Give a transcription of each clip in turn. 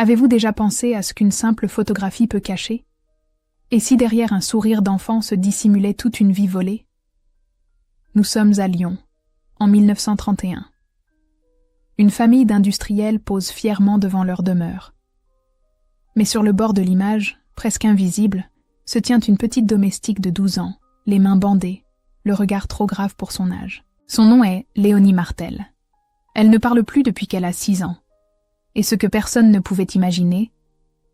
Avez-vous déjà pensé à ce qu'une simple photographie peut cacher? Et si derrière un sourire d'enfant se dissimulait toute une vie volée? Nous sommes à Lyon, en 1931. Une famille d'industriels pose fièrement devant leur demeure. Mais sur le bord de l'image, presque invisible, se tient une petite domestique de 12 ans, les mains bandées, le regard trop grave pour son âge. Son nom est Léonie Martel. Elle ne parle plus depuis qu'elle a 6 ans. Et ce que personne ne pouvait imaginer,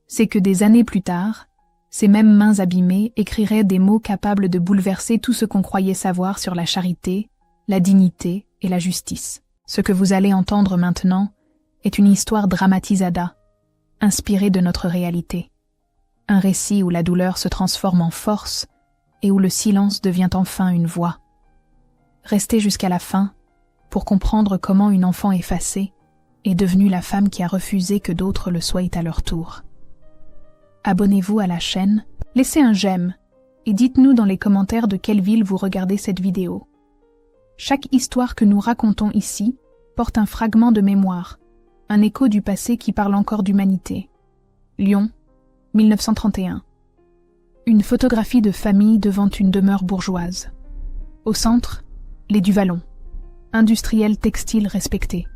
c'est que des années plus tard, ces mêmes mains abîmées écriraient des mots capables de bouleverser tout ce qu'on croyait savoir sur la charité, la dignité et la justice. Ce que vous allez entendre maintenant est une histoire dramatisada, inspirée de notre réalité. Un récit où la douleur se transforme en force et où le silence devient enfin une voix. Restez jusqu'à la fin pour comprendre comment une enfant effacée est devenue la femme qui a refusé que d'autres le soient à leur tour. Abonnez-vous à la chaîne, laissez un j'aime et dites-nous dans les commentaires de quelle ville vous regardez cette vidéo. Chaque histoire que nous racontons ici porte un fragment de mémoire, un écho du passé qui parle encore d'humanité. Lyon, 1931. Une photographie de famille devant une demeure bourgeoise. Au centre, les Duvallon, industriels textiles respectés.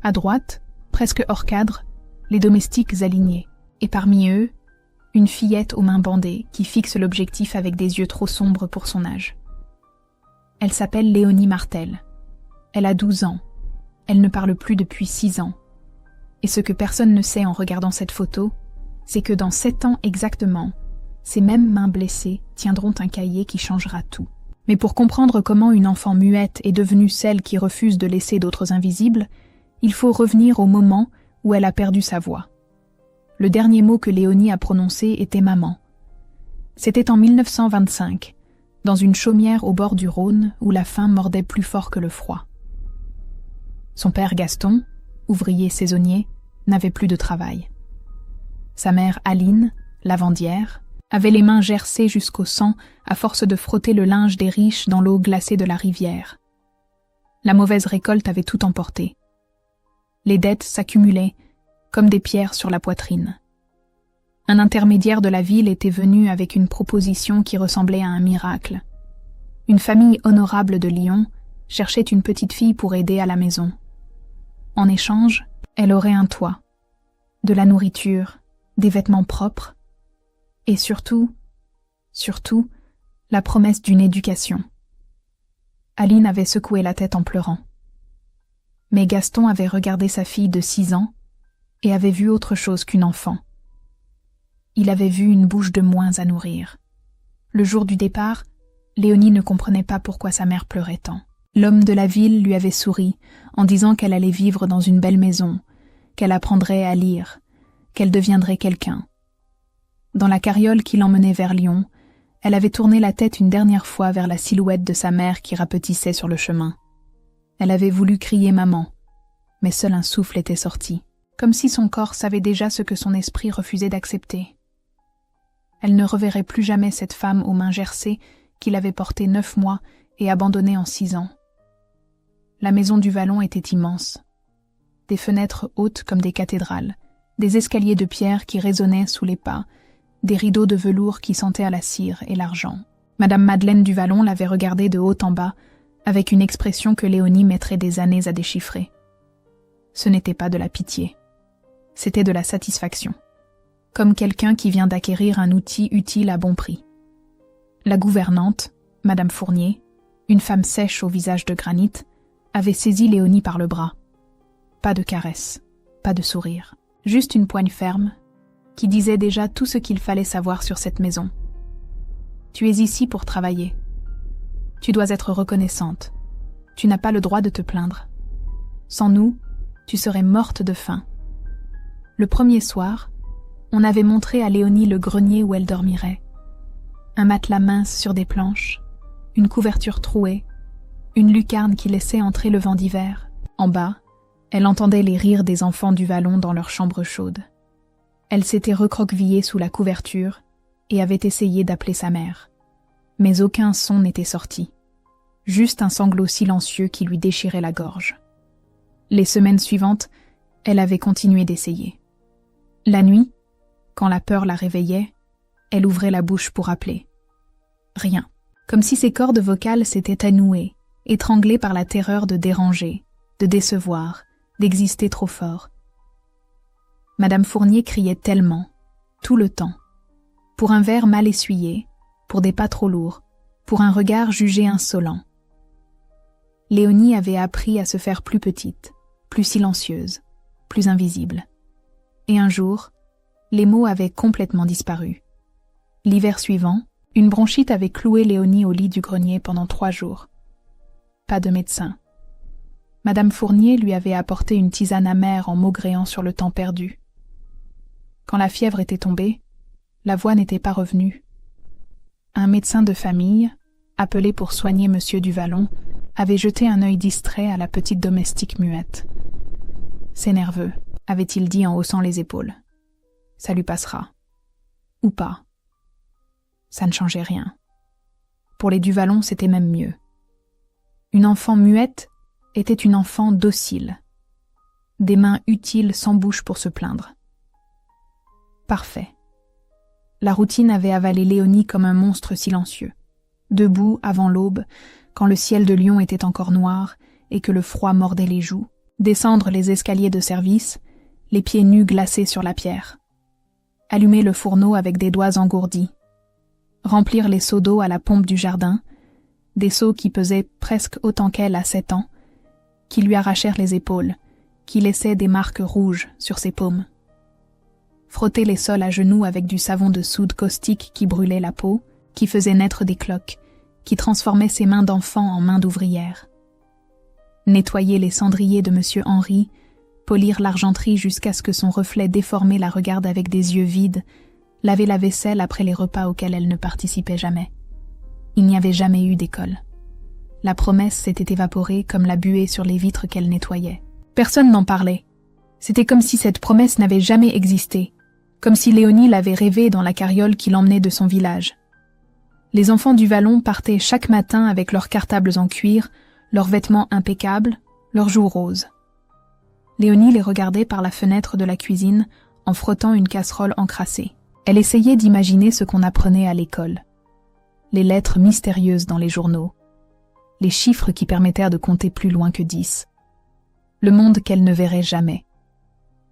À droite, presque hors cadre, les domestiques alignés. Et parmi eux, une fillette aux mains bandées qui fixe l'objectif avec des yeux trop sombres pour son âge. Elle s'appelle Léonie Martel. Elle a 12 ans. Elle ne parle plus depuis 6 ans. Et ce que personne ne sait en regardant cette photo, c'est que dans 7 ans exactement, ces mêmes mains blessées tiendront un cahier qui changera tout. Mais pour comprendre comment une enfant muette est devenue celle qui refuse de laisser d'autres invisibles, il faut revenir au moment où elle a perdu sa voix. Le dernier mot que Léonie a prononcé était « maman ». C'était en 1925, dans une chaumière au bord du Rhône où la faim mordait plus fort que le froid. Son père Gaston, ouvrier saisonnier, n'avait plus de travail. Sa mère Aline, lavandière, avait les mains gercées jusqu'au sang à force de frotter le linge des riches dans l'eau glacée de la rivière. La mauvaise récolte avait tout emporté. Les dettes s'accumulaient comme des pierres sur la poitrine. Un intermédiaire de la ville était venu avec une proposition qui ressemblait à un miracle. Une famille honorable de Lyon cherchait une petite fille pour aider à la maison. En échange, elle aurait un toit, de la nourriture, des vêtements propres, et surtout, la promesse d'une éducation. Aline avait secoué la tête en pleurant. Mais Gaston avait regardé sa fille de 6 ans et avait vu autre chose qu'une enfant. Il avait vu une bouche de moins à nourrir. Le jour du départ, Léonie ne comprenait pas pourquoi sa mère pleurait tant. L'homme de la ville lui avait souri en disant qu'elle allait vivre dans une belle maison, qu'elle apprendrait à lire, qu'elle deviendrait quelqu'un. Dans la carriole qui l'emmenait vers Lyon, elle avait tourné la tête une dernière fois vers la silhouette de sa mère qui rapetissait sur le chemin. Elle avait voulu crier maman, mais seul un souffle était sorti, comme si son corps savait déjà ce que son esprit refusait d'accepter. Elle ne reverrait plus jamais cette femme aux mains gercées qu'il avait portée 9 mois et abandonnée en 6 ans. La maison du Vallon était immense. Des fenêtres hautes comme des cathédrales, des escaliers de pierre qui résonnaient sous les pas, des rideaux de velours qui sentaient à la cire et l'argent. Madame Madeleine du Vallon l'avait regardée de haut en bas, avec une expression que Léonie mettrait des années à déchiffrer. Ce n'était pas de la pitié. C'était de la satisfaction. Comme quelqu'un qui vient d'acquérir un outil utile à bon prix. La gouvernante, Madame Fournier, une femme sèche au visage de granit, avait saisi Léonie par le bras. Pas de caresse, pas de sourire, juste une poigne ferme qui disait déjà tout ce qu'il fallait savoir sur cette maison. Tu es ici pour travailler. Tu dois être reconnaissante. Tu n'as pas le droit de te plaindre. Sans nous, tu serais morte de faim. Le premier soir, on avait montré à Léonie le grenier où elle dormirait. Un matelas mince sur des planches, une couverture trouée, une lucarne qui laissait entrer le vent d'hiver. En bas, elle entendait les rires des enfants du Vallon dans leur chambre chaude. Elle s'était recroquevillée sous la couverture et avait essayé d'appeler sa mère. Mais aucun son n'était sorti. Juste un sanglot silencieux qui lui déchirait la gorge. Les semaines suivantes, elle avait continué d'essayer. La nuit, quand la peur la réveillait, elle ouvrait la bouche pour appeler. Rien. Comme si ses cordes vocales s'étaient annouées, étranglées par la terreur de déranger, de décevoir, d'exister trop fort. Madame Fournier criait tellement, tout le temps, pour un verre mal essuyé, pour des pas trop lourds, pour un regard jugé insolent. Léonie avait appris à se faire plus petite, plus silencieuse, plus invisible. Et un jour, les mots avaient complètement disparu. L'hiver suivant, une bronchite avait cloué Léonie au lit du grenier pendant 3 jours. Pas de médecin. Madame Fournier lui avait apporté une tisane amère en maugréant sur le temps perdu. Quand la fièvre était tombée, la voix n'était pas revenue. Un médecin de famille, appelé pour soigner Monsieur Duvallon, avait jeté un œil distrait à la petite domestique muette. « C'est nerveux », avait-il dit en haussant les épaules. « Ça lui passera. Ou pas. » Ça ne changeait rien. Pour les Duvallon, c'était même mieux. Une enfant muette était une enfant docile. Des mains utiles sans bouche pour se plaindre. Parfait. La routine avait avalé Léonie comme un monstre silencieux. Debout, avant l'aube, quand le ciel de Lyon était encore noir et que le froid mordait les joues, descendre les escaliers de service, les pieds nus glacés sur la pierre. Allumer le fourneau avec des doigts engourdis. Remplir les seaux d'eau à la pompe du jardin, des seaux qui pesaient presque autant qu'elle à 7 ans, qui lui arrachèrent les épaules, qui laissaient des marques rouges sur ses paumes. Frotter les sols à genoux avec du savon de soude caustique qui brûlait la peau, qui faisait naître des cloques, qui transformait ses mains d'enfant en mains d'ouvrière. Nettoyer les cendriers de Monsieur Henri, polir l'argenterie jusqu'à ce que son reflet déformé la regarde avec des yeux vides, laver la vaisselle après les repas auxquels elle ne participait jamais. Il n'y avait jamais eu d'école. La promesse s'était évaporée comme la buée sur les vitres qu'elle nettoyait. Personne n'en parlait. C'était comme si cette promesse n'avait jamais existé, comme si Léonie l'avait rêvée dans la carriole qui l'emmenait de son village. Les enfants du Vallon partaient chaque matin avec leurs cartables en cuir, leurs vêtements impeccables, leurs joues roses. Léonie les regardait par la fenêtre de la cuisine en frottant une casserole encrassée. Elle essayait d'imaginer ce qu'on apprenait à l'école. Les lettres mystérieuses dans les journaux. Les chiffres qui permettèrent de compter plus loin que 10. Le monde qu'elle ne verrait jamais.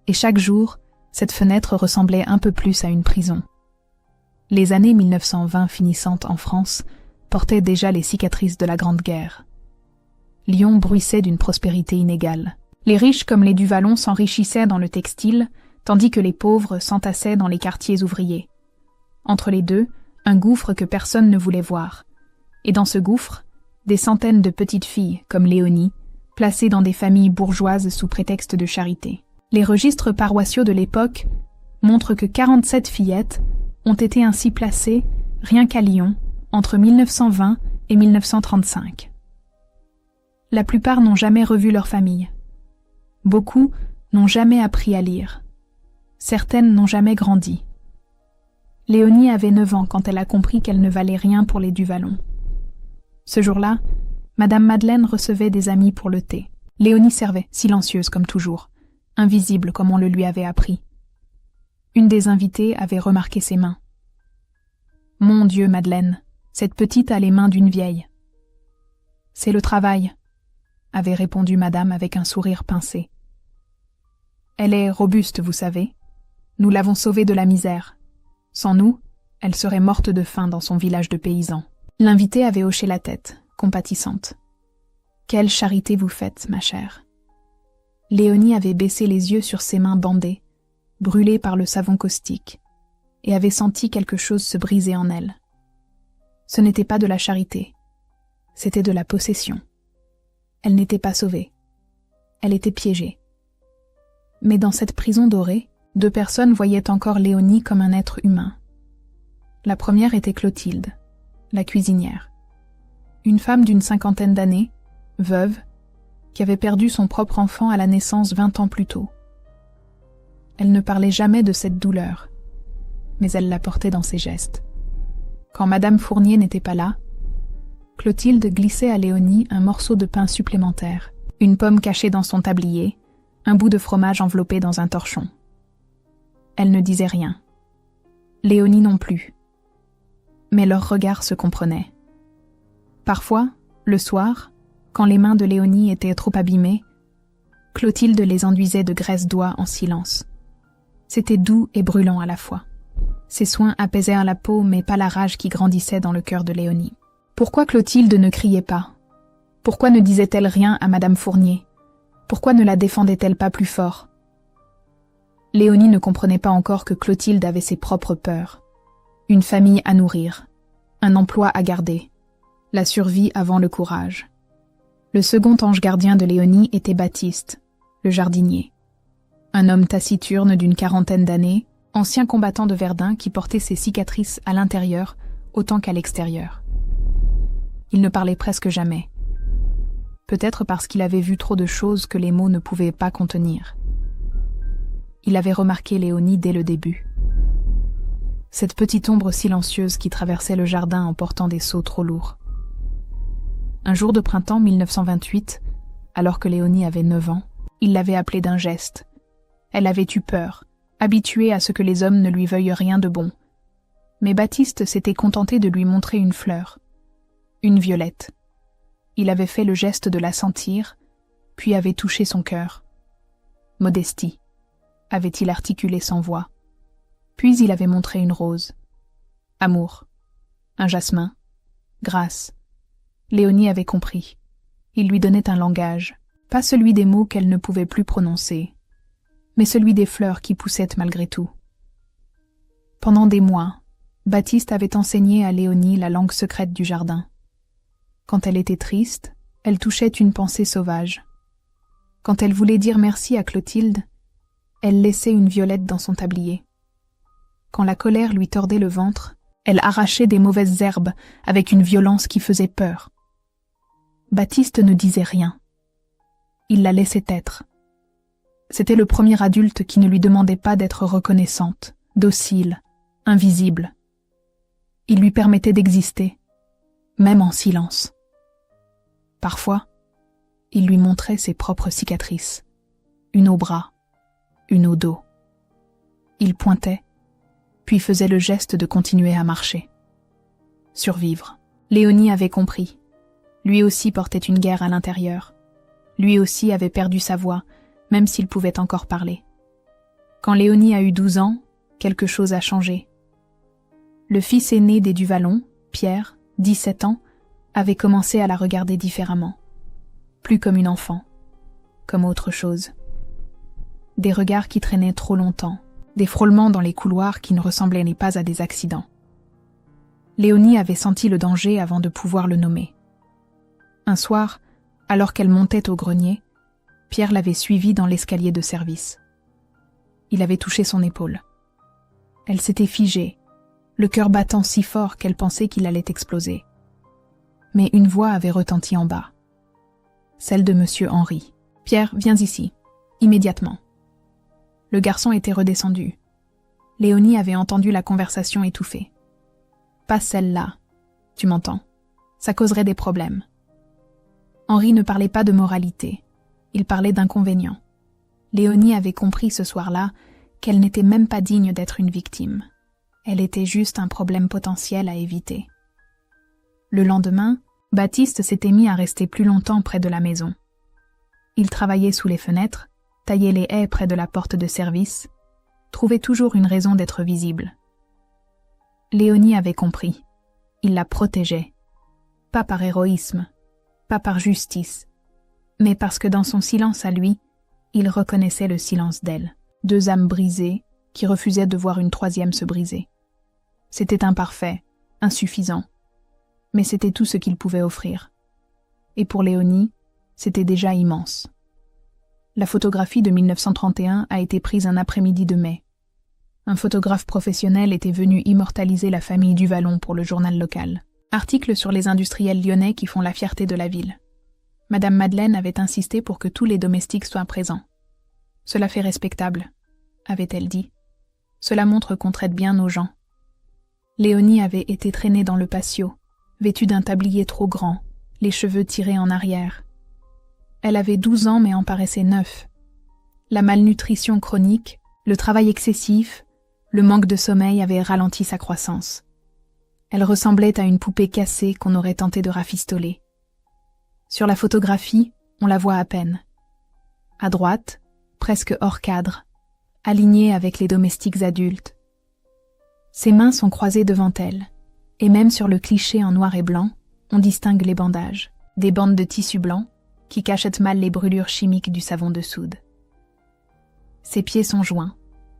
Et chaque jour, cette fenêtre ressemblait un peu plus à une prison. Les années 1920 finissantes en France portaient déjà les cicatrices de la Grande Guerre. Lyon bruissait d'une prospérité inégale. Les riches comme les Duvallon s'enrichissaient dans le textile, tandis que les pauvres s'entassaient dans les quartiers ouvriers. Entre les deux, un gouffre que personne ne voulait voir. Et dans ce gouffre, des centaines de petites filles, comme Léonie, placées dans des familles bourgeoises sous prétexte de charité. Les registres paroissiaux de l'époque montrent que 47 fillettes ont été ainsi placées, rien qu'à Lyon, entre 1920 et 1935. La plupart n'ont jamais revu leur famille. Beaucoup n'ont jamais appris à lire. Certaines n'ont jamais grandi. Léonie avait 9 ans quand elle a compris qu'elle ne valait rien pour les Duvallon. Ce jour-là, Madame Madeleine recevait des amis pour le thé. Léonie servait, silencieuse comme toujours, invisible comme on le lui avait appris. Une des invitées avait remarqué ses mains. « Mon Dieu, Madeleine, cette petite a les mains d'une vieille. »« C'est le travail, » avait répondu Madame avec un sourire pincé. « Elle est robuste, vous savez. Nous l'avons sauvée de la misère. Sans nous, elle serait morte de faim dans son village de paysans. » L'invitée avait hoché la tête, compatissante. « Quelle charité vous faites, ma chère. » Léonie avait baissé les yeux sur ses mains bandées, brûlées par le savon caustique, et avait senti quelque chose se briser en elle. Ce n'était pas de la charité, c'était de la possession. Elle n'était pas sauvée. Elle était piégée. Mais dans cette prison dorée, 2 personnes voyaient encore Léonie comme un être humain. La première était Clotilde, la cuisinière. Une femme d'une 50aine d'années, veuve, qui avait perdu son propre enfant à la naissance 20 ans plus tôt. Elle ne parlait jamais de cette douleur, mais elle la portait dans ses gestes. Quand Madame Fournier n'était pas là, Clotilde glissait à Léonie un morceau de pain supplémentaire, une pomme cachée dans son tablier, un bout de fromage enveloppé dans un torchon. Elle ne disait rien. Léonie non plus. Mais leurs regards se comprenaient. Parfois, le soir, quand les mains de Léonie étaient trop abîmées, Clotilde les enduisait de graisse d'oie en silence. C'était doux et brûlant à la fois. Ces soins apaisèrent la peau, mais pas la rage qui grandissait dans le cœur de Léonie. Pourquoi Clotilde ne criait pas? Pourquoi ne disait-elle rien à Madame Fournier? Pourquoi ne la défendait-elle pas plus fort? Léonie ne comprenait pas encore que Clotilde avait ses propres peurs. Une famille à nourrir, un emploi à garder, la survie avant le courage. Le second ange gardien de Léonie était Baptiste, le jardinier. Un homme taciturne d'une 40aine d'années, ancien combattant de Verdun qui portait ses cicatrices à l'intérieur autant qu'à l'extérieur. Il ne parlait presque jamais. Peut-être parce qu'il avait vu trop de choses que les mots ne pouvaient pas contenir. Il avait remarqué Léonie dès le début. Cette petite ombre silencieuse qui traversait le jardin en portant des seaux trop lourds. Un jour de printemps 1928, alors que Léonie avait 9 ans, il l'avait appelée d'un geste. Elle avait eu peur, habituée à ce que les hommes ne lui veuillent rien de bon. Mais Baptiste s'était contenté de lui montrer une fleur, une violette. Il avait fait le geste de la sentir, puis avait touché son cœur. Modestie, avait-il articulé sans voix. Puis il avait montré une rose. Amour, un jasmin, grâce. Léonie avait compris. Il lui donnait un langage, pas celui des mots qu'elle ne pouvait plus prononcer, mais celui des fleurs qui poussaient malgré tout. Pendant des mois, Baptiste avait enseigné à Léonie la langue secrète du jardin. Quand elle était triste, elle touchait une pensée sauvage. Quand elle voulait dire merci à Clotilde, elle laissait une violette dans son tablier. Quand la colère lui tordait le ventre, elle arrachait des mauvaises herbes avec une violence qui faisait peur. Baptiste ne disait rien. Il la laissait être. C'était le premier adulte qui ne lui demandait pas d'être reconnaissante, docile, invisible. Il lui permettait d'exister, même en silence. Parfois, il lui montrait ses propres cicatrices, une au bras, une au dos. Il pointait, puis faisait le geste de continuer à marcher. Survivre. Léonie avait compris. Lui aussi portait une guerre à l'intérieur. Lui aussi avait perdu sa voix, même s'il pouvait encore parler. Quand Léonie a eu 12 ans, quelque chose a changé. Le fils aîné des Duvallon, Pierre, 17 ans, avait commencé à la regarder différemment. Plus comme une enfant, comme autre chose. Des regards qui traînaient trop longtemps, des frôlements dans les couloirs qui ne ressemblaient pas à des accidents. Léonie avait senti le danger avant de pouvoir le nommer. Un soir, alors qu'elle montait au grenier, Pierre l'avait suivie dans l'escalier de service. Il avait touché son épaule. Elle s'était figée, le cœur battant si fort qu'elle pensait qu'il allait exploser. Mais une voix avait retenti en bas. Celle de Monsieur Henri. « Pierre, viens ici, immédiatement. » Le garçon était redescendu. Léonie avait entendu la conversation étouffée. « Pas celle-là. Tu m'entends? Ça causerait des problèmes. » Henri ne parlait pas de moralité. Il parlait d'inconvénients. Léonie avait compris ce soir-là qu'elle n'était même pas digne d'être une victime. Elle était juste un problème potentiel à éviter. Le lendemain, Baptiste s'était mis à rester plus longtemps près de la maison. Il travaillait sous les fenêtres, taillait les haies près de la porte de service, trouvait toujours une raison d'être visible. Léonie avait compris. Il la protégeait. Pas par héroïsme, pas par justice, mais parce que dans son silence à lui, il reconnaissait le silence d'elle. 2 âmes brisées qui refusaient de voir une 3e se briser. C'était imparfait, insuffisant, mais c'était tout ce qu'il pouvait offrir. Et pour Léonie, c'était déjà immense. La photographie de 1931 a été prise un après-midi de mai. Un photographe professionnel était venu immortaliser la famille Duvallon pour le journal local. Article sur les industriels lyonnais qui font la fierté de la ville. Madame Madeleine avait insisté pour que tous les domestiques soient présents. Cela fait respectable, avait-elle dit. Cela montre qu'on traite bien nos gens. Léonie avait été traînée dans le patio, vêtue d'un tablier trop grand, les cheveux tirés en arrière. Elle avait 12 ans mais en paraissait 9. La malnutrition chronique, le travail excessif, Le manque de sommeil avait ralenti sa croissance. Elle ressemblait à une poupée cassée qu'on aurait tenté de rafistoler. Sur la photographie, on la voit à peine. À droite, presque hors cadre, alignée avec les domestiques adultes. Ses mains sont croisées devant elle, et même sur le cliché en noir et blanc, on distingue les bandages, des bandes de tissu blanc qui cachent mal les brûlures chimiques du savon de soude. Ses pieds sont joints,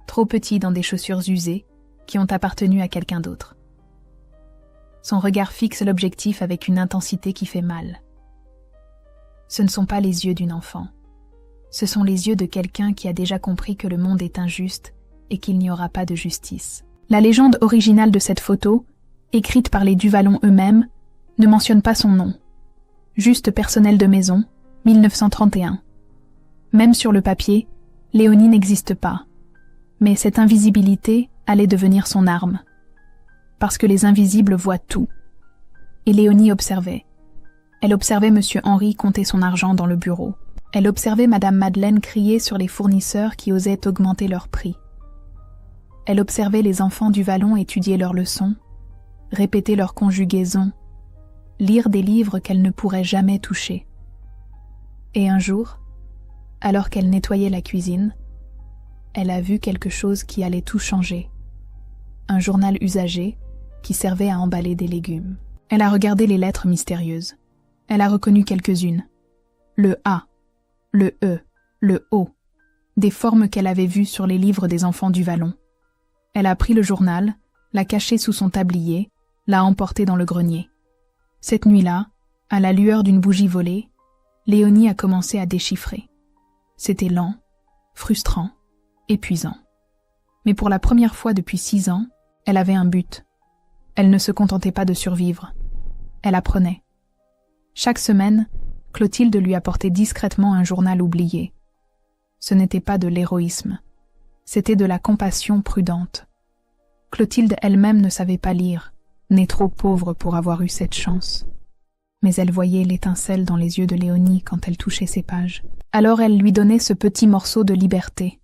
trop petits dans des chaussures usées qui ont appartenu à quelqu'un d'autre. Son regard fixe l'objectif avec une intensité qui fait mal. Ce ne sont pas les yeux d'une enfant. Ce sont les yeux de quelqu'un qui a déjà compris que le monde est injuste et qu'il n'y aura pas de justice. La légende originale de cette photo, écrite par les Duvallon eux-mêmes, ne mentionne pas son nom. Juste personnel de maison, 1931. Même sur le papier, Léonie n'existe pas. Mais cette invisibilité allait devenir son arme. Parce que les invisibles voient tout. Et Léonie observait. Elle observait M. Henri compter son argent dans le bureau. Elle observait Madame Madeleine crier sur les fournisseurs qui osaient augmenter leurs prix. Elle observait les enfants du Vallon étudier leurs leçons, répéter leurs conjugaisons, lire des livres qu'elle ne pourrait jamais toucher. Et un jour, alors qu'elle nettoyait la cuisine, elle a vu quelque chose qui allait tout changer. Un journal usagé qui servait à emballer des légumes. Elle a regardé les lettres mystérieuses. Elle a reconnu quelques-unes. Le A, le E, le O, des formes qu'elle avait vues sur les livres des enfants du Vallon. Elle a pris le journal, l'a caché sous son tablier, l'a emporté dans le grenier. Cette nuit-là, à la lueur d'une bougie volée, Léonie a commencé à déchiffrer. C'était lent, frustrant, épuisant. Mais pour la première fois depuis 6 ans, elle avait un but. Elle ne se contentait pas de survivre. Elle apprenait. Chaque semaine, Clotilde lui apportait discrètement un journal oublié. Ce n'était pas de l'héroïsme. C'était de la compassion prudente. Clotilde elle-même ne savait pas lire, née trop pauvre pour avoir eu cette chance. Mais elle voyait l'étincelle dans les yeux de Léonie quand elle touchait ses pages. Alors elle lui donnait ce petit morceau de liberté.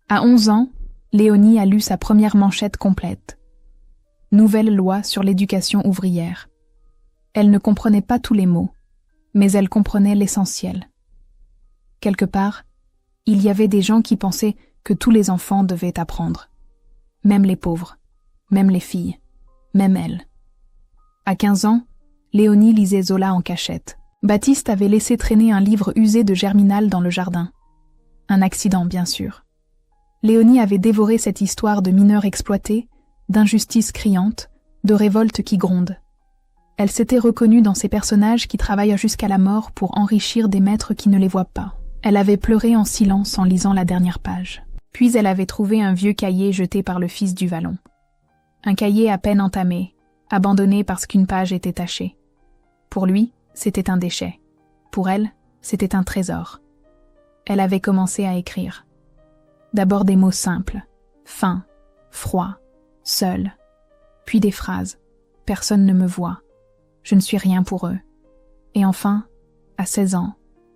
À 11 ans, Léonie a lu sa première manchette complète. Nouvelle loi sur l'éducation ouvrière. Elle ne comprenait pas tous les mots, mais elle comprenait l'essentiel. Quelque part, il y avait des gens qui pensaient que tous les enfants devaient apprendre. Même les pauvres, même les filles, même elle. À 15 ans, Léonie lisait Zola en cachette. Baptiste avait laissé traîner un livre usé de Germinal dans le jardin. Un accident, bien sûr. Léonie avait dévoré cette histoire de mineurs exploités, d'injustice criante, de révolte qui gronde. Elle s'était reconnue dans ces personnages qui travaillent jusqu'à la mort pour enrichir des maîtres qui ne les voient pas. Elle avait pleuré en silence en lisant la dernière page. Puis elle avait trouvé un vieux cahier jeté par le fils du Vallon. Un cahier à peine entamé, abandonné parce qu'une page était tachée. Pour lui, c'était un déchet. Pour elle, c'était un trésor. Elle avait commencé à écrire. D'abord des mots simples, fins, froids, seuls. Puis des phrases. Personne ne me voit. Je ne suis rien pour eux. Et enfin, à 16 ans,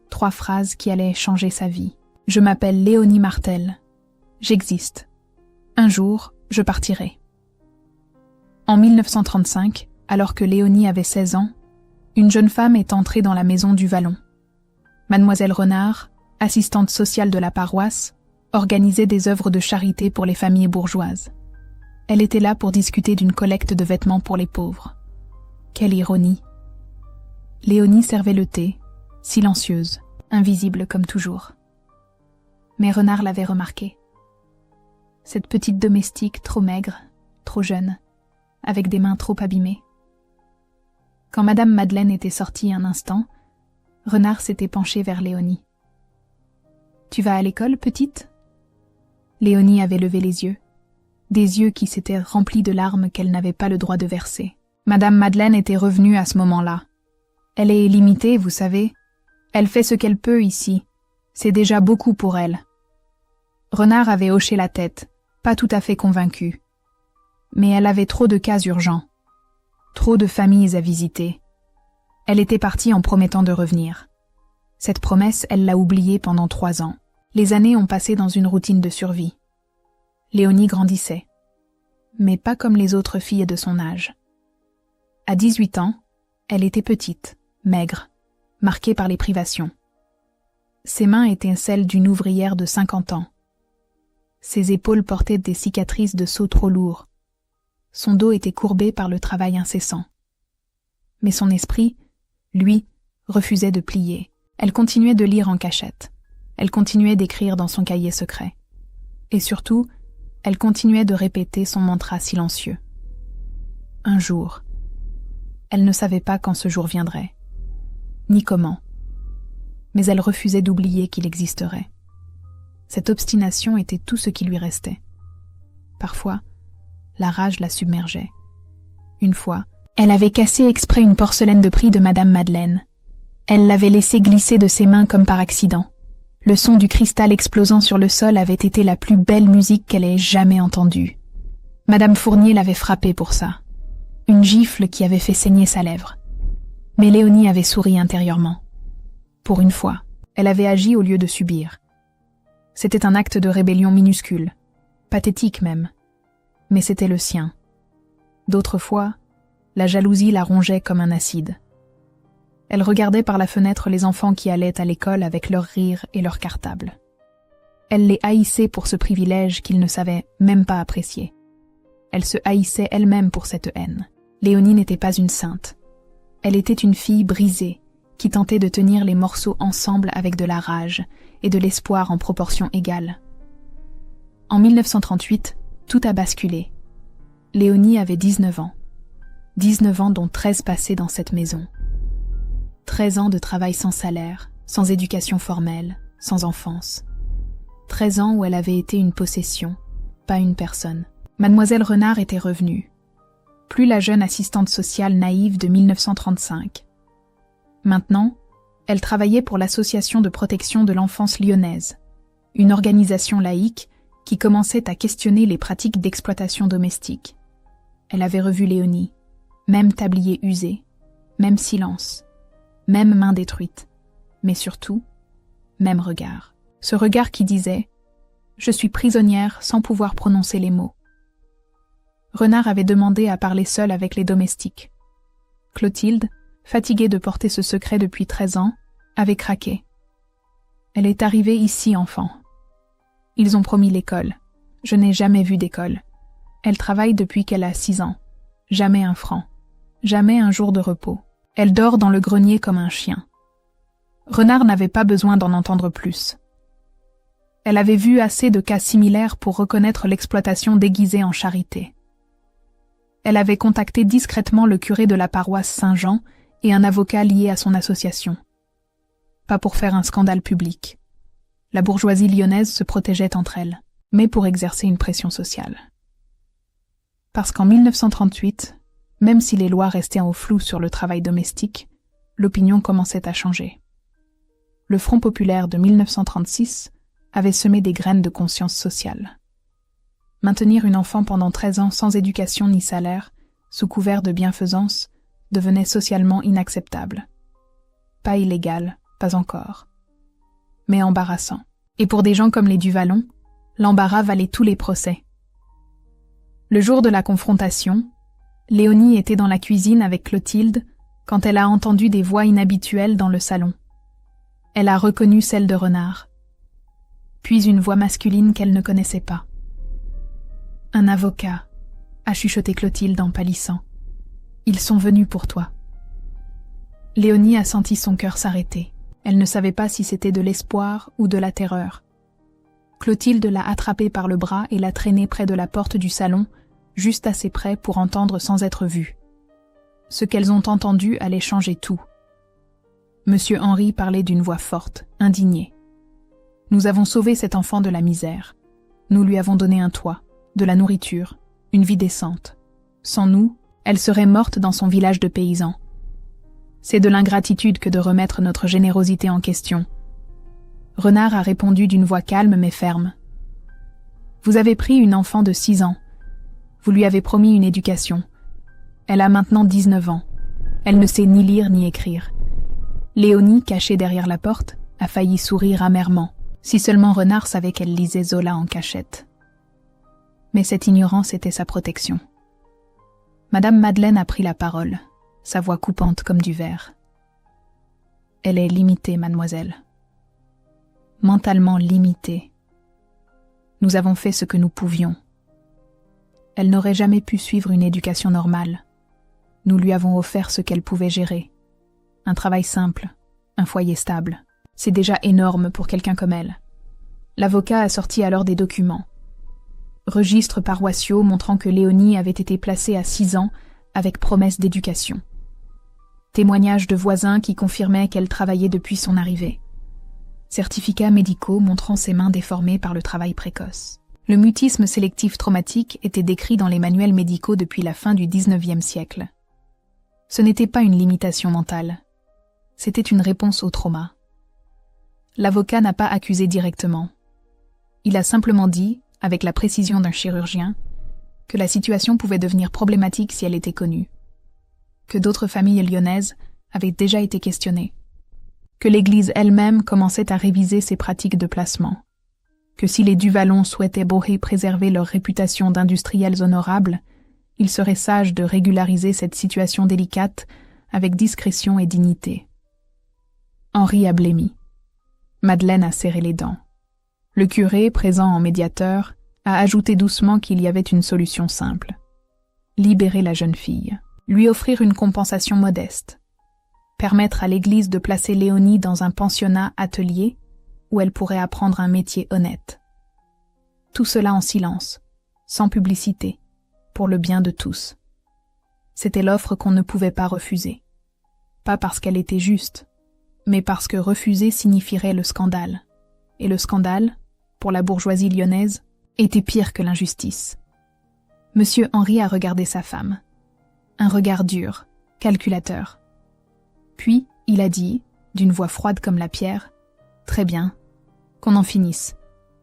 3 phrases qui allaient changer sa vie. Je m'appelle Léonie Martel. J'existe. Un jour, je partirai. En 1935, alors que Léonie avait 16 ans, une jeune femme est entrée dans la maison du Vallon. Mademoiselle Renard, assistante sociale de la paroisse, organisait des œuvres de charité pour les familles bourgeoises. Elle était là pour discuter d'une collecte de vêtements pour les pauvres. Quelle ironie. Léonie servait le thé, silencieuse, invisible comme toujours. Mais Renard l'avait remarqué. Cette petite domestique trop maigre, trop jeune, avec des mains trop abîmées. Quand Madame Madeleine était sortie un instant, Renard s'était penché vers Léonie. « Tu vas à l'école, petite ?» Léonie avait levé les yeux, des yeux qui s'étaient remplis de larmes qu'elle n'avait pas le droit de verser. Madame Madeleine était revenue à ce moment-là. Elle est limitée, vous savez. Elle fait ce qu'elle peut ici. C'est déjà beaucoup pour elle. Renard avait hoché la tête, pas tout à fait convaincu. Mais elle avait trop de cas urgents. Trop de familles à visiter. Elle était partie en promettant de revenir. Cette promesse, elle l'a oubliée pendant 3 ans. Les années ont passé dans une routine de survie. Léonie grandissait, mais pas comme les autres filles de son âge. À 18 ans, elle était petite, maigre, marquée par les privations. Ses mains étaient celles d'une ouvrière de 50 ans. Ses épaules portaient des cicatrices de sauts trop lourds. Son dos était courbé par le travail incessant. Mais son esprit, lui, refusait de plier. Elle continuait de lire en cachette. Elle continuait d'écrire dans son cahier secret. Et surtout, elle continuait de répéter son mantra silencieux. Un jour. Elle ne savait pas quand ce jour viendrait, ni comment. Mais elle refusait d'oublier qu'il existerait. Cette obstination était tout ce qui lui restait. Parfois, la rage la submergeait. Une fois, elle avait cassé exprès une porcelaine de prix de Madame Madeleine. Elle l'avait laissée glisser de ses mains comme par accident. Le son du cristal explosant sur le sol avait été la plus belle musique qu'elle ait jamais entendue. Madame Fournier l'avait frappée pour ça. Une gifle qui avait fait saigner sa lèvre. Mais Léonie avait souri intérieurement. Pour une fois, elle avait agi au lieu de subir. C'était un acte de rébellion minuscule, pathétique même, mais c'était le sien. D'autres fois, la jalousie la rongeait comme un acide. Elle regardait par la fenêtre les enfants qui allaient à l'école avec leurs rires et leurs cartables. Elle les haïssait pour ce privilège qu'ils ne savaient même pas apprécier. Elle se haïssait elle-même pour cette haine. Léonie n'était pas une sainte. Elle était une fille brisée, qui tentait de tenir les morceaux ensemble avec de la rage et de l'espoir en proportion égale. En 1938, tout a basculé. Léonie avait 19 ans. 19 ans dont 13 passés dans cette maison. 13 ans de travail sans salaire, sans éducation formelle, sans enfance. 13 ans où elle avait été une possession, pas une personne. Mademoiselle Renard était revenue. Plus la jeune assistante sociale naïve de 1935. Maintenant, elle travaillait pour l'Association de protection de l'enfance lyonnaise, une organisation laïque qui commençait à questionner les pratiques d'exploitation domestique. Elle avait revu Léonie, même tablier usé, même silence, même main détruite, mais surtout, même regard. Ce regard qui disait « Je suis prisonnière sans pouvoir prononcer les mots ». Renard avait demandé à parler seule avec les domestiques. Clotilde, fatiguée de porter ce secret depuis 13 ans, avait craqué. Elle est arrivée ici, enfant. Ils ont promis l'école. Je n'ai jamais vu d'école. Elle travaille depuis qu'elle a 6 ans. Jamais un franc. Jamais un jour de repos. Elle dort dans le grenier comme un chien. Renard n'avait pas besoin d'en entendre plus. Elle avait vu assez de cas similaires pour reconnaître l'exploitation déguisée en charité. Elle avait contacté discrètement le curé de la paroisse Saint-Jean et un avocat lié à son association. Pas pour faire un scandale public. La bourgeoisie lyonnaise se protégeait entre elles, mais pour exercer une pression sociale. Parce qu'en 1938, même si les lois restaient au flou sur le travail domestique, l'opinion commençait à changer. Le Front populaire de 1936 avait semé des graines de conscience sociale. Maintenir une enfant pendant 13 ans sans éducation ni salaire, sous couvert de bienfaisance, devenait socialement inacceptable. Pas illégal, pas encore. Mais embarrassant. Et pour des gens comme les Duvalon, l'embarras valait tous les procès. Le jour de la confrontation, Léonie était dans la cuisine avec Clotilde quand elle a entendu des voix inhabituelles dans le salon. Elle a reconnu celle de Renard. Puis une voix masculine qu'elle ne connaissait pas. « Un avocat », a chuchoté Clotilde en pâlissant. « Ils sont venus pour toi. » Léonie a senti son cœur s'arrêter. Elle ne savait pas si c'était de l'espoir ou de la terreur. Clotilde l'a attrapée par le bras et l'a traînée près de la porte du salon, juste assez près pour entendre sans être vues. Ce qu'elles ont entendu allait changer tout. Monsieur Henri parlait d'une voix forte, indignée. « Nous avons sauvé cet enfant de la misère. Nous lui avons donné un toit, de la nourriture, une vie décente. Sans nous, elle serait morte dans son village de paysans. C'est de l'ingratitude que de remettre notre générosité en question. » Renard a répondu d'une voix calme mais ferme. « Vous avez pris une enfant de 6 ans. Vous lui avez promis une éducation. Elle a maintenant 19 ans. Elle ne sait ni lire ni écrire. » Léonie, cachée derrière la porte, a failli sourire amèrement, si seulement Renard savait qu'elle lisait Zola en cachette. Mais cette ignorance était sa protection. Madame Madeleine a pris la parole, sa voix coupante comme du verre. Elle est limitée, mademoiselle. Mentalement limitée. Nous avons fait ce que nous pouvions. Elle n'aurait jamais pu suivre une éducation normale. Nous lui avons offert ce qu'elle pouvait gérer. Un travail simple, un foyer stable. C'est déjà énorme pour quelqu'un comme elle. L'avocat a sorti alors des documents. Registres paroissiaux montrant que Léonie avait été placée à 6 ans avec promesse d'éducation. Témoignages de voisins qui confirmaient qu'elle travaillait depuis son arrivée. Certificats médicaux montrant ses mains déformées par le travail précoce. Le mutisme sélectif traumatique était décrit dans les manuels médicaux depuis la fin du XIXe siècle. Ce n'était pas une limitation mentale. C'était une réponse au trauma. L'avocat n'a pas accusé directement. Il a simplement dit, avec la précision d'un chirurgien, que la situation pouvait devenir problématique si elle était connue, que d'autres familles lyonnaises avaient déjà été questionnées, que l'Église elle-même commençait à réviser ses pratiques de placement, que si les Duvallon souhaitaient préserver leur réputation d'industriels honorables, il serait sage de régulariser cette situation délicate avec discrétion et dignité. Henri a blêmi. Madeleine a serré les dents. Le curé, présent en médiateur, a ajouté doucement qu'il y avait une solution simple. Libérer la jeune fille, lui offrir une compensation modeste, permettre à l'Église de placer Léonie dans un pensionnat-atelier où elle pourrait apprendre un métier honnête. Tout cela en silence, sans publicité, pour le bien de tous. C'était l'offre qu'on ne pouvait pas refuser. Pas parce qu'elle était juste, mais parce que refuser signifierait le scandale. Et le scandale, pour la bourgeoisie lyonnaise, était pire que l'injustice. Monsieur Henri a regardé sa femme. Un regard dur, calculateur. Puis, il a dit, d'une voix froide comme la pierre, « Très bien, qu'on en finisse,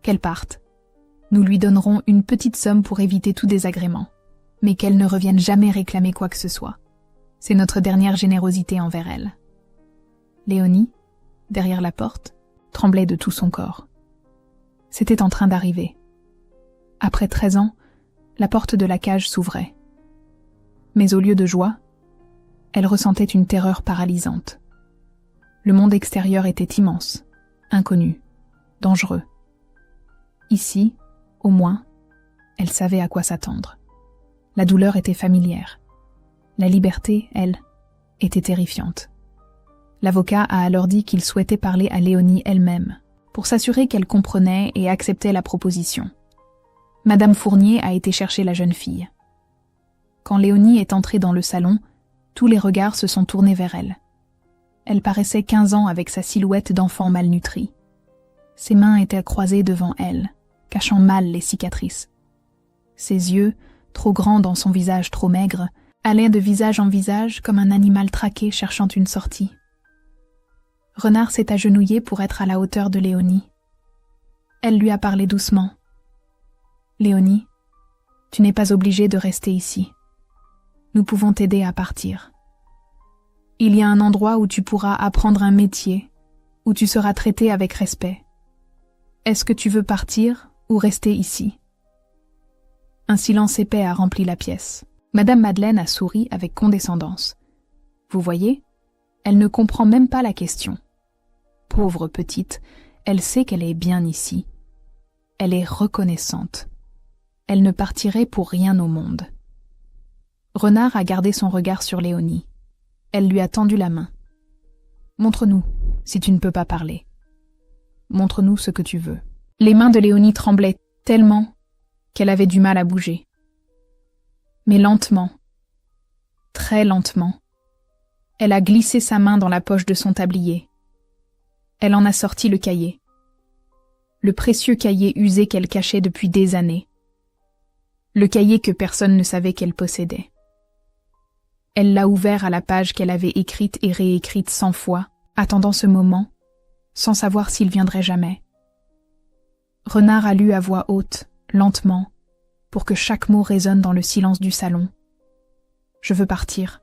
qu'elle parte. Nous lui donnerons une petite somme pour éviter tout désagrément, mais qu'elle ne revienne jamais réclamer quoi que ce soit. C'est notre dernière générosité envers elle. » Léonie, derrière la porte, tremblait de tout son corps. C'était en train d'arriver. Après 13 ans, la porte de la cage s'ouvrait. Mais au lieu de joie, elle ressentait une terreur paralysante. Le monde extérieur était immense, inconnu, dangereux. Ici, au moins, elle savait à quoi s'attendre. La douleur était familière. La liberté, elle, était terrifiante. L'avocat a alors dit qu'il souhaitait parler à Léonie elle-même, pour s'assurer qu'elle comprenait et acceptait la proposition. Madame Fournier a été chercher la jeune fille. Quand Léonie est entrée dans le salon, tous les regards se sont tournés vers elle. Elle paraissait 15 ans avec sa silhouette d'enfant malnutri. Ses mains étaient croisées devant elle, cachant mal les cicatrices. Ses yeux, trop grands dans son visage trop maigre, allaient de visage en visage comme un animal traqué cherchant une sortie. Renard s'est agenouillé pour être à la hauteur de Léonie. Elle lui a parlé doucement. « Léonie, tu n'es pas obligée de rester ici. Nous pouvons t'aider à partir. Il y a un endroit où tu pourras apprendre un métier, où tu seras traitée avec respect. Est-ce que tu veux partir ou rester ici ?» Un silence épais a rempli la pièce. Madame Madeleine a souri avec condescendance. Vous voyez, elle ne comprend même pas la question. Pauvre petite, elle sait qu'elle est bien ici. Elle est reconnaissante. Elle ne partirait pour rien au monde. Renard a gardé son regard sur Léonie. Elle lui a tendu la main. « Montre-nous, si tu ne peux pas parler. Montre-nous ce que tu veux. » Les mains de Léonie tremblaient tellement qu'elle avait du mal à bouger. Mais lentement, très lentement, elle a glissé sa main dans la poche de son tablier. Elle en a sorti le cahier. Le précieux cahier usé qu'elle cachait depuis des années. Le cahier que personne ne savait qu'elle possédait. Elle l'a ouvert à la page qu'elle avait écrite et réécrite 100 fois, attendant ce moment, sans savoir s'il viendrait jamais. Renard a lu à voix haute, lentement, pour que chaque mot résonne dans le silence du salon. Je veux partir.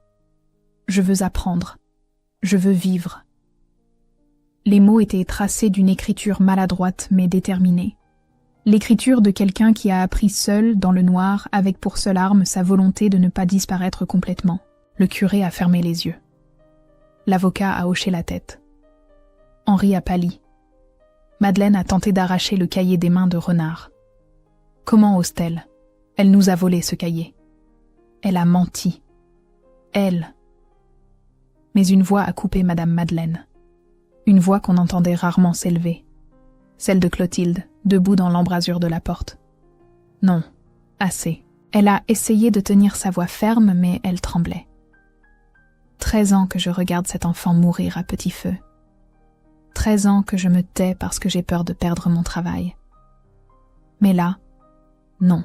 Je veux apprendre. Je veux vivre. Les mots étaient tracés d'une écriture maladroite mais déterminée. L'écriture de quelqu'un qui a appris seul, dans le noir, avec pour seule arme sa volonté de ne pas disparaître complètement. Le curé a fermé les yeux. L'avocat a hoché la tête. Henri a pâli. Madeleine a tenté d'arracher le cahier des mains de Renard. Comment ose-t-elle? Elle nous a volé ce cahier. Elle a menti. Elle. Mais une voix a coupé Madame Madeleine. Une voix qu'on entendait rarement s'élever. Celle de Clotilde, debout dans l'embrasure de la porte. Non, assez. Elle a essayé de tenir sa voix ferme, mais elle tremblait. 13 ans que je regarde cet enfant mourir à petit feu. 13 ans que je me tais parce que j'ai peur de perdre mon travail. Mais là, non.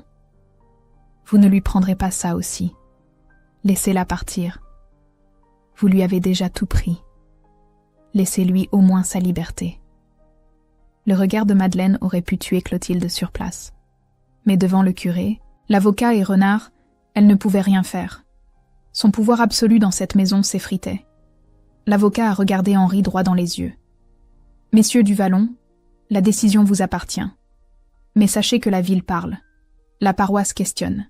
Vous ne lui prendrez pas ça aussi. Laissez-la partir. Vous lui avez déjà tout pris. Laissez-lui au moins sa liberté. Le regard de Madeleine aurait pu tuer Clotilde sur place. Mais devant le curé, l'avocat et Renard, elle ne pouvait rien faire. Son pouvoir absolu dans cette maison s'effritait. L'avocat a regardé Henri droit dans les yeux. « Messieurs du Vallon, la décision vous appartient. Mais sachez que la ville parle. La paroisse questionne.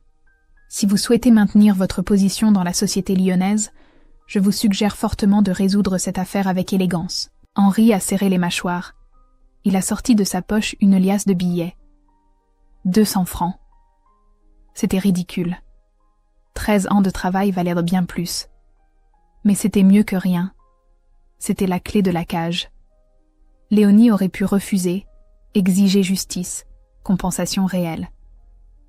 Si vous souhaitez maintenir votre position dans la société lyonnaise, je vous suggère fortement de résoudre cette affaire avec élégance. » Henri a serré les mâchoires. Il a sorti de sa poche une liasse de billets. 200 francs. C'était ridicule. 13 ans de travail valaient bien plus. Mais c'était mieux que rien. C'était la clé de la cage. Léonie aurait pu refuser, exiger justice, compensation réelle.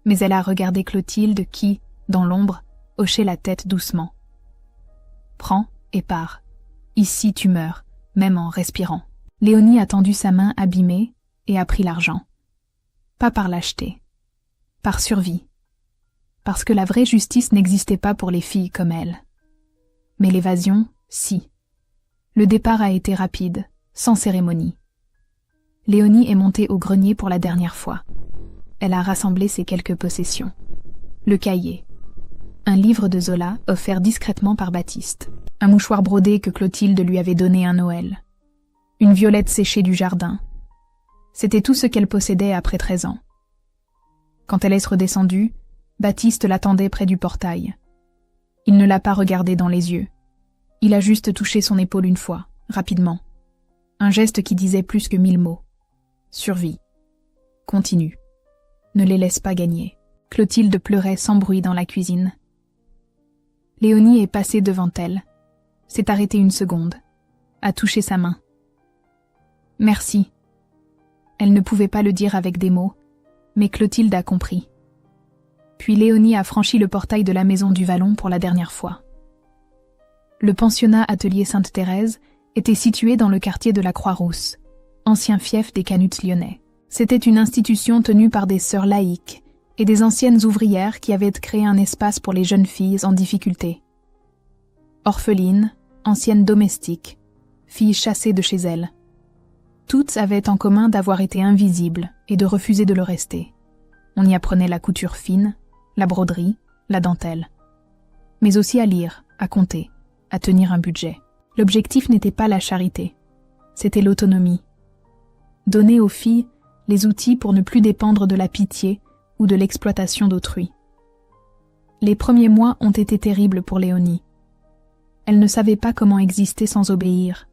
Mais elle a regardé Clotilde qui, dans l'ombre, hochait la tête doucement. « Prends et pars. Ici tu meurs, même en respirant. » Léonie a tendu sa main abîmée et a pris l'argent. Pas par lâcheté, par survie. Parce que la vraie justice n'existait pas pour les filles comme elle. Mais l'évasion, si. Le départ a été rapide, sans cérémonie. Léonie est montée au grenier pour la dernière fois. Elle a rassemblé ses quelques possessions. Le cahier. Un livre de Zola offert discrètement par Baptiste. Un mouchoir brodé que Clotilde lui avait donné un Noël. Une violette séchée du jardin. C'était tout ce qu'elle possédait après 13 ans. Quand elle est redescendue, Baptiste l'attendait près du portail. Il ne l'a pas regardée dans les yeux. Il a juste touché son épaule une fois, rapidement. Un geste qui disait plus que 1000 mots. Survie. Continue. Ne les laisse pas gagner. Clotilde pleurait sans bruit dans la cuisine. Léonie est passée devant elle. S'est arrêtée une seconde. A touché sa main. Merci. Elle ne pouvait pas le dire avec des mots, mais Clotilde a compris. Puis Léonie a franchi le portail de la maison du Vallon pour la dernière fois. Le pensionnat Atelier Sainte-Thérèse était situé dans le quartier de la Croix-Rousse, ancien fief des Canuts lyonnais. C'était une institution tenue par des sœurs laïques et des anciennes ouvrières qui avaient créé un espace pour les jeunes filles en difficulté. Orphelines, anciennes domestiques, filles chassées de chez elles. Toutes avaient en commun d'avoir été invisibles et de refuser de le rester. On y apprenait la couture fine, la broderie, la dentelle. Mais aussi à lire, à compter, à tenir un budget. L'objectif n'était pas la charité, c'était l'autonomie. Donner aux filles les outils pour ne plus dépendre de la pitié ou de l'exploitation d'autrui. Les premiers mois ont été terribles pour Léonie. Elle ne savait pas comment exister sans obéir.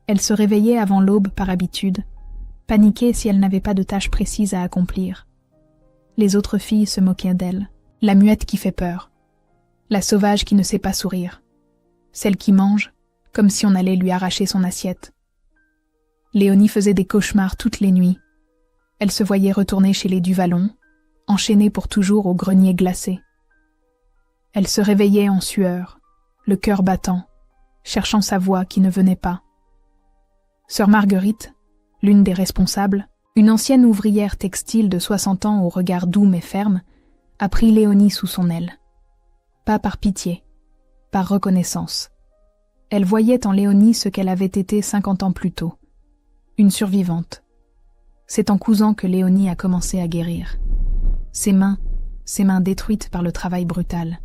Elle se réveillait avant l'aube par habitude, paniquait si elle n'avait pas de tâche précise à accomplir. Les autres filles se moquaient d'elle. La muette qui fait peur, la sauvage qui ne sait pas sourire, celle qui mange, comme si on allait lui arracher son assiette. Léonie faisait des cauchemars toutes les nuits. Elle se voyait retourner chez les Duvallon, enchaînée pour toujours au grenier glacé. Elle se réveillait en sueur, le cœur battant, cherchant sa voix qui ne venait pas. Sœur Marguerite, l'une des responsables, une ancienne ouvrière textile de 60 ans au regard doux mais ferme, a pris Léonie sous son aile. Pas par pitié, par reconnaissance. Elle voyait en Léonie ce qu'elle avait été 50 ans plus tôt, une survivante. C'est en cousant que Léonie a commencé à guérir. Ses mains détruites par le travail brutal,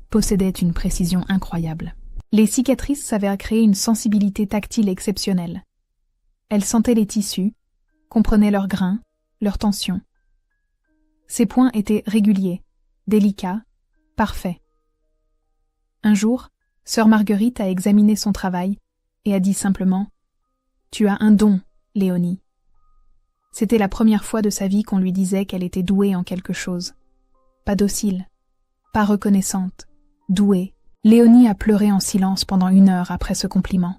possédaient une précision incroyable. Les cicatrices s'avèrent créer une sensibilité tactile exceptionnelle. Elle sentait les tissus, comprenait leurs grains, leurs tensions. Ses points étaient réguliers, délicats, parfaits. Un jour, sœur Marguerite a examiné son travail et a dit simplement « Tu as un don, Léonie ». C'était la première fois de sa vie qu'on lui disait qu'elle était douée en quelque chose. Pas docile, pas reconnaissante, douée. Léonie a pleuré en silence pendant 1 heure après ce compliment.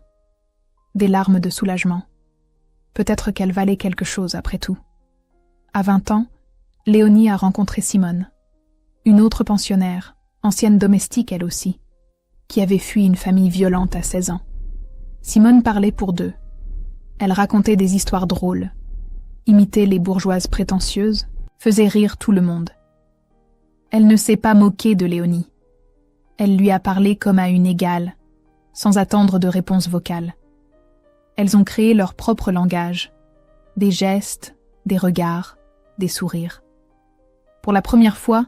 Des larmes de soulagement. Peut-être qu'elle valait quelque chose après tout. À 20 ans, Léonie a rencontré Simone, une autre pensionnaire, ancienne domestique elle aussi, qui avait fui une famille violente à 16 ans. Simone parlait pour deux. Elle racontait des histoires drôles, imitait les bourgeoises prétentieuses, faisait rire tout le monde. Elle ne s'est pas moquée de Léonie. Elle lui a parlé comme à une égale, sans attendre de réponse vocale. Elles ont créé leur propre langage, des gestes, des regards, des sourires. Pour la première fois,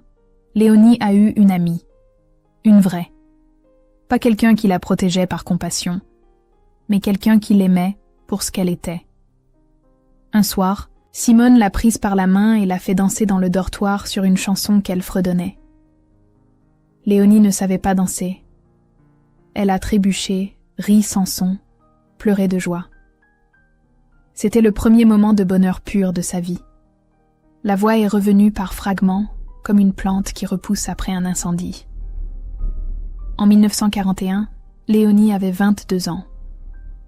Léonie a eu une amie, une vraie. Pas quelqu'un qui la protégeait par compassion, mais quelqu'un qui l'aimait pour ce qu'elle était. Un soir, Simone l'a prise par la main et l'a fait danser dans le dortoir sur une chanson qu'elle fredonnait. Léonie ne savait pas danser. Elle a trébuché, ri sans son, pleuré de joie. C'était le premier moment de bonheur pur de sa vie. La voix est revenue par fragments, comme une plante qui repousse après un incendie. En 1941, Léonie avait 22 ans.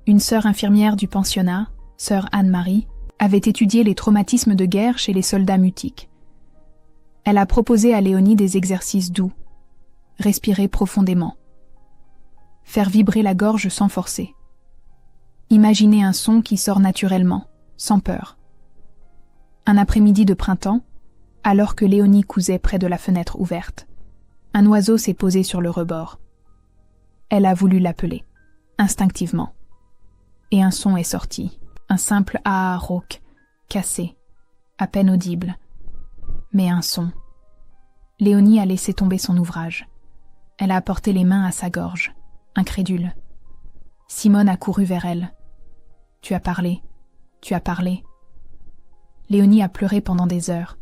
Une sœur infirmière du pensionnat, sœur Anne-Marie, avait étudié les traumatismes de guerre chez les soldats mutiques. Elle a proposé à Léonie des exercices doux. Respirer profondément. Faire vibrer la gorge sans forcer. Imaginer un son qui sort naturellement, sans peur. Un après-midi de printemps, alors que Léonie cousait près de la fenêtre ouverte, un oiseau s'est posé sur le rebord. Elle a voulu l'appeler, instinctivement. Et un son est sorti, un simple « ah » rauque, cassé, à peine audible. Mais un son. Léonie a laissé tomber son ouvrage. Elle a porté les mains à sa gorge, incrédule. Simone a couru vers elle. « Tu as parlé, tu as parlé. » Léonie a pleuré pendant des heures.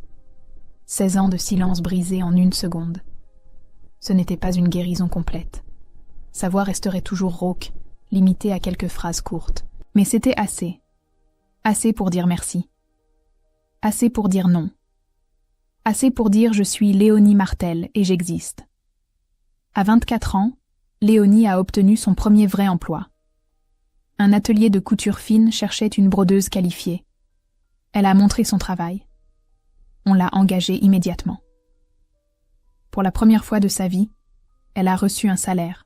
16 ans de silence brisé en 1 seconde. Ce n'était pas une guérison complète. Sa voix resterait toujours rauque, limitée à quelques phrases courtes. Mais c'était assez. Assez pour dire merci. Assez pour dire non. Assez pour dire « je suis Léonie Martel et j'existe ». À 24 ans, Léonie a obtenu son premier vrai emploi. Un atelier de couture fine cherchait une brodeuse qualifiée. Elle a montré son travail. On l'a engagée immédiatement. Pour la première fois de sa vie, elle a reçu un salaire.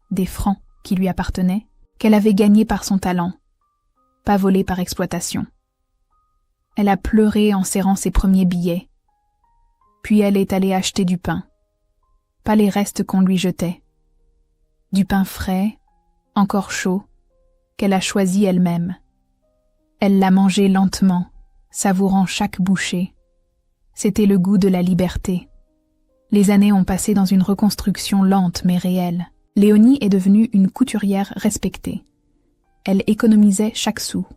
Des francs qui lui appartenaient, qu'elle avait gagnés par son talent, pas volés par exploitation. Elle a pleuré en serrant ses premiers billets. Puis elle est allée acheter du pain. Pas les restes qu'on lui jetait. Du pain frais, encore chaud, qu'elle a choisi elle-même. Elle l'a mangé lentement, savourant chaque bouchée. C'était le goût de la liberté. Les années ont passé dans une reconstruction lente mais réelle. Léonie est devenue une couturière respectée. Elle économisait chaque sou.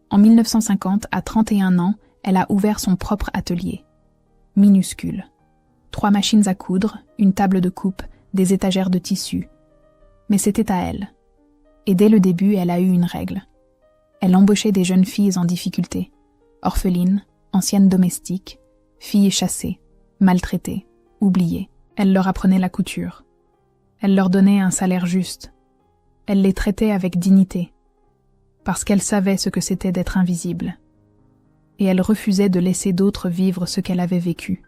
En 1950, à 31 ans, elle a ouvert son propre atelier. Minuscule. 3 machines à coudre, une table de coupe, des étagères de tissu. Mais c'était à elle. Et dès le début, elle a eu une règle. Elle embauchait des jeunes filles en difficulté, orphelines, anciennes domestiques, filles chassées, maltraitées, oubliées. Elle leur apprenait la couture. Elle leur donnait un salaire juste. Elle les traitait avec dignité, parce qu'elle savait ce que c'était d'être invisible. Et elle refusait de laisser d'autres vivre ce qu'elle avait vécu.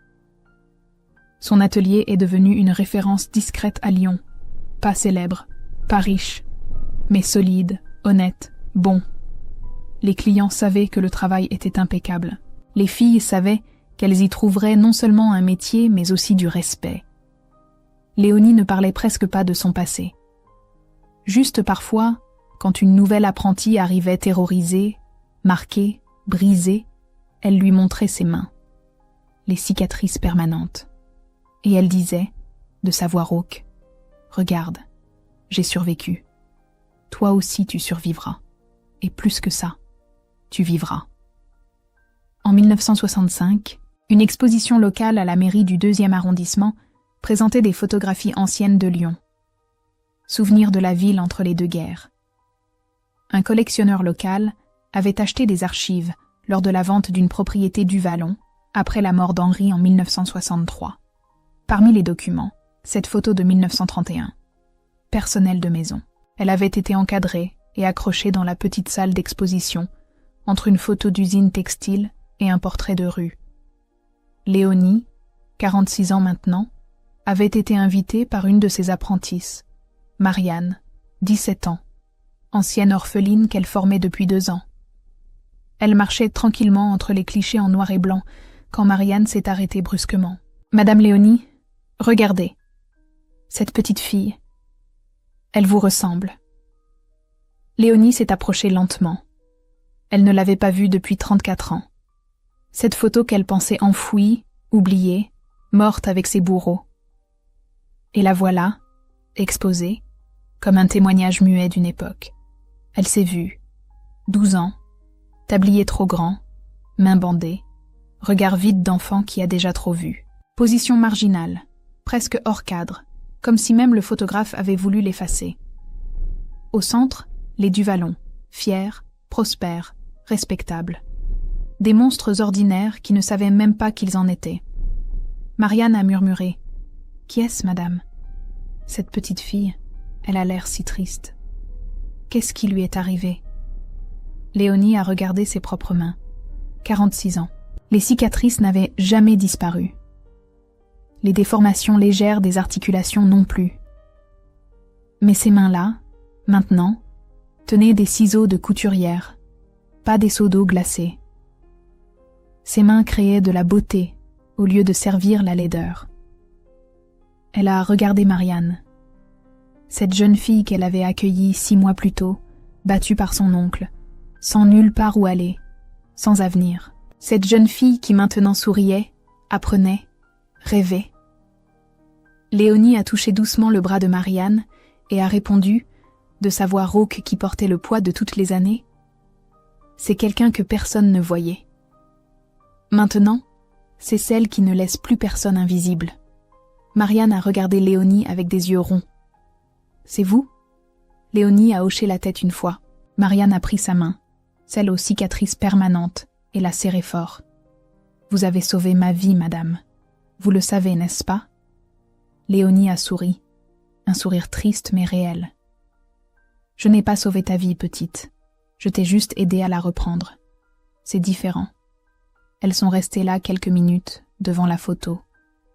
Son atelier est devenu une référence discrète à Lyon, pas célèbre, pas riche, mais solide, honnête, bon. Les clients savaient que le travail était impeccable. Les filles savaient qu'elles y trouveraient non seulement un métier, mais aussi du respect. Léonie ne parlait presque pas de son passé. Juste parfois, quand une nouvelle apprentie arrivait terrorisée, marquée, brisée, elle lui montrait ses mains, les cicatrices permanentes. Et elle disait, de sa voix rauque, « Regarde, j'ai survécu. Toi aussi tu survivras. Et plus que ça, tu vivras. » En 1965, Une exposition locale à la mairie du 2e arrondissement présentait des photographies anciennes de Lyon. Souvenirs de la ville entre les deux guerres. Un collectionneur local avait acheté des archives lors de la vente d'une propriété du Vallon, après la mort d'Henri en 1963. Parmi les documents, cette photo de 1931. Personnel de maison. Elle avait été encadrée et accrochée dans la petite salle d'exposition, entre une photo d'usine textile et un portrait de rue. Léonie, 46 ans maintenant, avait été invitée par une de ses apprentisses, Marianne, 17 ans, ancienne orpheline qu'elle formait depuis 2 ans. Elle marchait tranquillement entre les clichés en noir et blanc quand Marianne s'est arrêtée brusquement. « Madame Léonie, regardez. Cette petite fille. Elle vous ressemble. » Léonie s'est approchée lentement. Elle ne l'avait pas vue depuis 34 ans. Cette photo qu'elle pensait enfouie, oubliée, morte avec ses bourreaux. Et la voilà, exposée, comme un témoignage muet d'une époque. Elle s'est vue. 12 ans, tablier trop grand, mains bandées, regard vide d'enfant qui a déjà trop vu. Position marginale, presque hors cadre, comme si même le photographe avait voulu l'effacer. Au centre, les du Vallon, fiers, prospères, respectables. Des monstres ordinaires qui ne savaient même pas qu'ils en étaient. Marianne a murmuré « Qui est-ce, madame ?» Cette petite fille, elle a l'air si triste. Qu'est-ce qui lui est arrivé? Léonie a regardé ses propres mains. 46 ans. Les cicatrices n'avaient jamais disparu. Les déformations légères des articulations non plus. Mais ces mains-là, maintenant, tenaient des ciseaux de couturière, pas des seaux d'eau glacés. Ses mains créaient de la beauté au lieu de servir la laideur. Elle a regardé Marianne, cette jeune fille qu'elle avait accueillie 6 mois plus tôt, battue par son oncle, sans nulle part où aller, sans avenir. Cette jeune fille qui maintenant souriait, apprenait, rêvait. Léonie a touché doucement le bras de Marianne et a répondu, de sa voix rauque qui portait le poids de toutes les années. C'est quelqu'un que personne ne voyait. Maintenant, c'est celle qui ne laisse plus personne invisible. Marianne a regardé Léonie avec des yeux ronds. « C'est vous ?» Léonie a hoché la tête une fois. Marianne a pris sa main, celle aux cicatrices permanentes, et l'a serrée fort. « Vous avez sauvé ma vie, madame. Vous le savez, n'est-ce pas ?» Léonie a souri, un sourire triste mais réel. « Je n'ai pas sauvé ta vie, petite. Je t'ai juste aidée à la reprendre. C'est différent. » Elles sont restées là quelques minutes, devant la photo,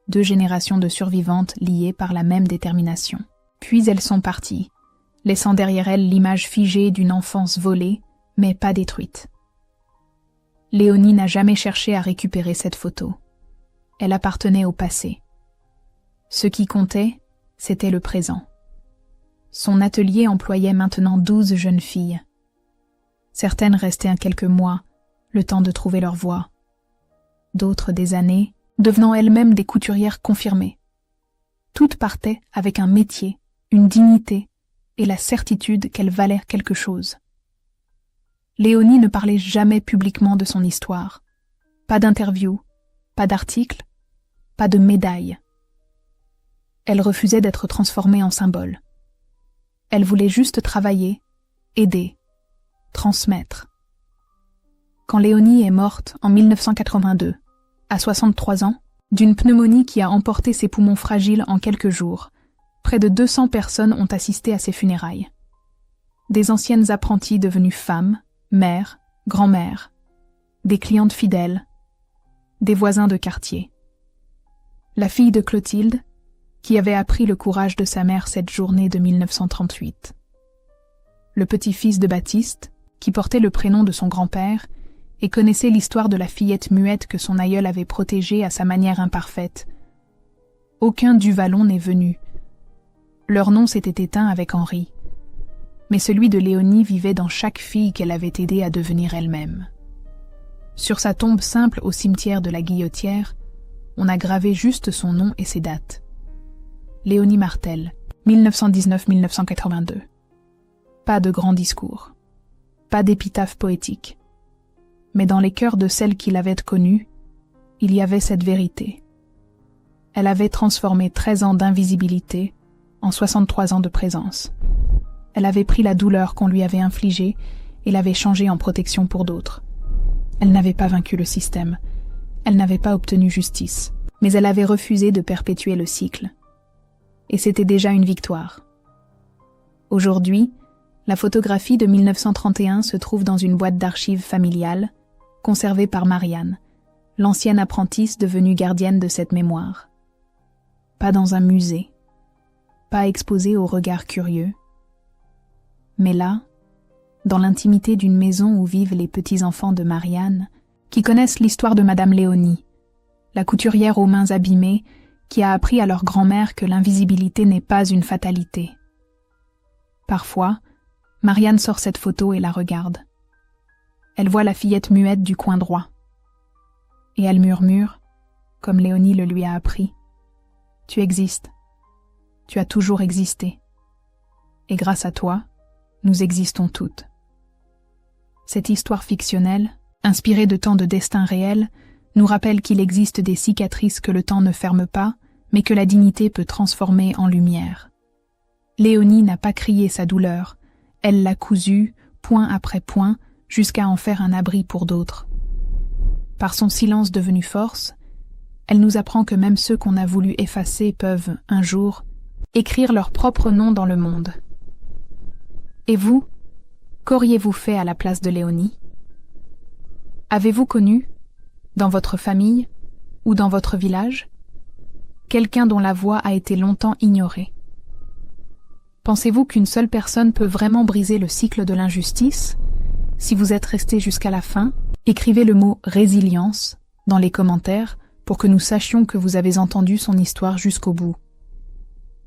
2 générations de survivantes liées par la même détermination. Puis elles sont parties, laissant derrière elles l'image figée d'une enfance volée, mais pas détruite. Léonie n'a jamais cherché à récupérer cette photo. Elle appartenait au passé. Ce qui comptait, c'était le présent. Son atelier employait maintenant 12 jeunes filles. Certaines restaient quelques mois, le temps de trouver leur voie. D'autres des années, devenant elles-mêmes des couturières confirmées. Toutes partaient avec un métier, une dignité et la certitude qu'elles valaient quelque chose. Léonie ne parlait jamais publiquement de son histoire. Pas d'interview, pas d'article, pas de médaille. Elle refusait d'être transformée en symbole. Elle voulait juste travailler, aider, transmettre. Quand Léonie est morte en 1982, à 63 ans, d'une pneumonie qui a emporté ses poumons fragiles en quelques jours, près de 200 personnes ont assisté à ses funérailles. Des anciennes apprenties devenues femmes, mères, grand-mères, des clientes fidèles, des voisins de quartier. La fille de Clotilde, qui avait appris le courage de sa mère cette journée de 1938. Le petit-fils de Baptiste, qui portait le prénom de son grand-père et connaissait l'histoire de la fillette muette que son aïeul avait protégée à sa manière imparfaite. Aucun du Vallon n'est venu. Leur nom s'était éteint avec Henri. Mais celui de Léonie vivait dans chaque fille qu'elle avait aidée à devenir elle-même. Sur sa tombe simple au cimetière de la Guillotière, on a gravé juste son nom et ses dates. Léonie Martel, 1919-1982. Pas de grands discours. Pas d'épitaphe poétique. Mais dans les cœurs de celles qui l'avaient connue, il y avait cette vérité. Elle avait transformé 13 ans d'invisibilité en 63 ans de présence. Elle avait pris la douleur qu'on lui avait infligée et l'avait changée en protection pour d'autres. Elle n'avait pas vaincu le système. Elle n'avait pas obtenu justice. Mais elle avait refusé de perpétuer le cycle. Et c'était déjà une victoire. Aujourd'hui, la photographie de 1931 se trouve dans une boîte d'archives familiale, conservée par Marianne, l'ancienne apprentice devenue gardienne de cette mémoire. Pas dans un musée, pas exposée aux regards curieux, mais là, dans l'intimité d'une maison où vivent les petits-enfants de Marianne, qui connaissent l'histoire de Madame Léonie, la couturière aux mains abîmées qui a appris à leur grand-mère que l'invisibilité n'est pas une fatalité. Parfois, Marianne sort cette photo et la regarde. Elle voit la fillette muette du coin droit. Et elle murmure, comme Léonie le lui a appris, « Tu existes. Tu as toujours existé. Et grâce à toi, nous existons toutes. » Cette histoire fictionnelle, inspirée de tant de destins réels, nous rappelle qu'il existe des cicatrices que le temps ne ferme pas, mais que la dignité peut transformer en lumière. Léonie n'a pas crié sa douleur, elle l'a cousue, point après point, jusqu'à en faire un abri pour d'autres. Par son silence devenu force, elle nous apprend que même ceux qu'on a voulu effacer peuvent, un jour, écrire leur propre nom dans le monde. Et vous, qu'auriez-vous fait à la place de Léonie? Avez-vous connu, dans votre famille ou dans votre village, quelqu'un dont la voix a été longtemps ignorée? Pensez-vous qu'une seule personne peut vraiment briser le cycle de l'injustice? Si vous êtes resté jusqu'à la fin, écrivez le mot « résilience » dans les commentaires pour que nous sachions que vous avez entendu son histoire jusqu'au bout.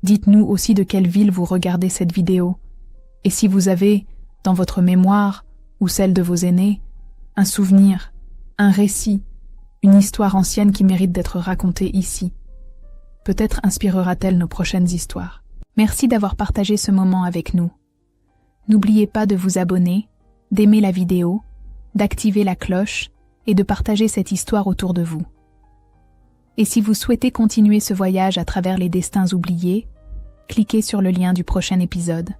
Dites-nous aussi de quelle ville vous regardez cette vidéo, et si vous avez, dans votre mémoire ou celle de vos aînés, un souvenir, un récit, une histoire ancienne qui mérite d'être racontée ici. Peut-être inspirera-t-elle nos prochaines histoires. Merci d'avoir partagé ce moment avec nous. N'oubliez pas de vous abonner, d'aimer la vidéo, d'activer la cloche et de partager cette histoire autour de vous. Et si vous souhaitez continuer ce voyage à travers les destins oubliés, cliquez sur le lien du prochain épisode.